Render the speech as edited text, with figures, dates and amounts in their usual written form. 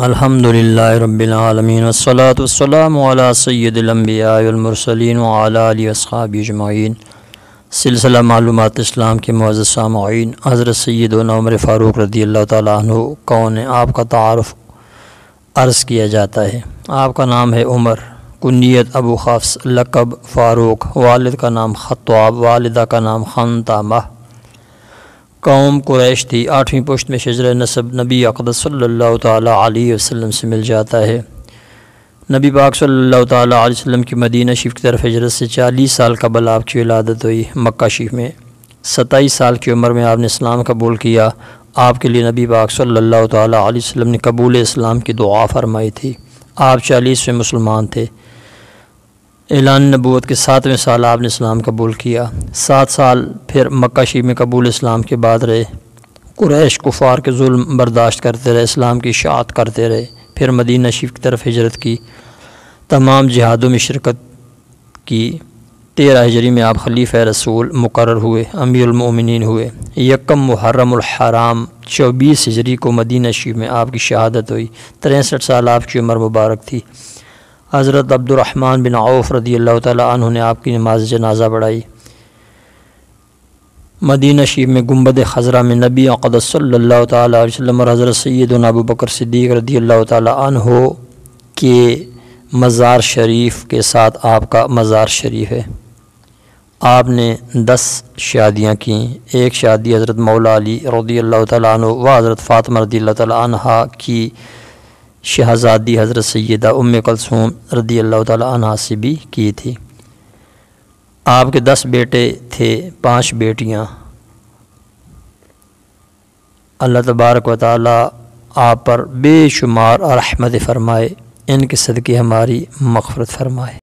الحمدللہ رب العالمین والصلاة والسلام علی سید الانبیاء والمرسلین وعلی آلہ واصحابہ اجمعین۔ سلسلہ معلومات اسلام کے معزز سامعین، حضرت سیدنا عمر فاروق رضی اللہ تعالیٰ عنہ کون ہے، آپ کا تعارف عرض کیا جاتا ہے۔ آپ کا نام ہے عمر، کنیت ابو حفص، لقب فاروق، والد کا نام خطاب، والدہ کا نام خنتامہ۔ قوم قریش تھی، 8ویں پشت میں شجرہ نسب نبی اقدس صلی اللہ تعالیٰ علیہ وسلم سے مل جاتا ہے۔ نبی پاک صلی اللہ تعالیٰ علیہ وسلم کی مدینہ شریف کی طرف ہجرت سے 40 سال قبل آپ کی ولادت ہوئی۔ مکہ شریف میں 27 سال کی عمر میں آپ نے اسلام قبول کیا۔ آپ کے لیے نبی پاک صلی اللہ تعالیٰ علیہ وسلم نے قبول اسلام کی دعا فرمائی تھی۔ آپ 40ویں مسلمان تھے۔ اعلان نبوت کے 7ویں سال آپ نے اسلام قبول کیا۔ 7 سال پھر مکہ شریف میں قبول اسلام کے بعد رہے۔ قریش کفار کے ظلم برداشت کرتے رہے، اسلام کی اشاعت کرتے رہے۔ پھر مدینہ شریف کی طرف ہجرت کی، تمام جہادوں میں شرکت کی۔ 13 ہجری میں آپ خلیفہ رسول مقرر ہوئے، امیر المؤمنین ہوئے۔ 1 محرم الحرام 24 ہجری کو مدینہ شریف میں آپ کی شہادت ہوئی۔ 63 سال آپ کی عمر مبارک تھی۔ حضرت عبد الرحمن بن عوف رضی اللہ تعالیٰ عنہ نے آپ کی نماز جنازہ پڑھائی۔ مدینہ شریف میں گنبد خضرا میں نبی اقدس صلی اللہ تعالیٰ علیہ وسلم اور حضرت سیدنا ابو بکر صدیق رضی اللہ تعالیٰ عنہ کے مزار شریف کے ساتھ آپ کا مزار شریف ہے۔ آپ نے 10 شادیاں کیں۔ ایک شادی حضرت مولا علی رضی اللہ تعالیٰ عنہ و حضرت فاطمہ رضی اللہ تعالیٰ عنہ کی شہزادی حضرت سیدہ ام کلثوم رضی اللہ تعالیٰ عنہ سے بھی کی تھی۔ آپ کے 10 بیٹے تھے، 5 بیٹیاں۔ اللہ تبارک و تعالیٰ آپ پر بے شمار رحمت فرمائے، ان کے صدقے ہماری مغفرت فرمائے۔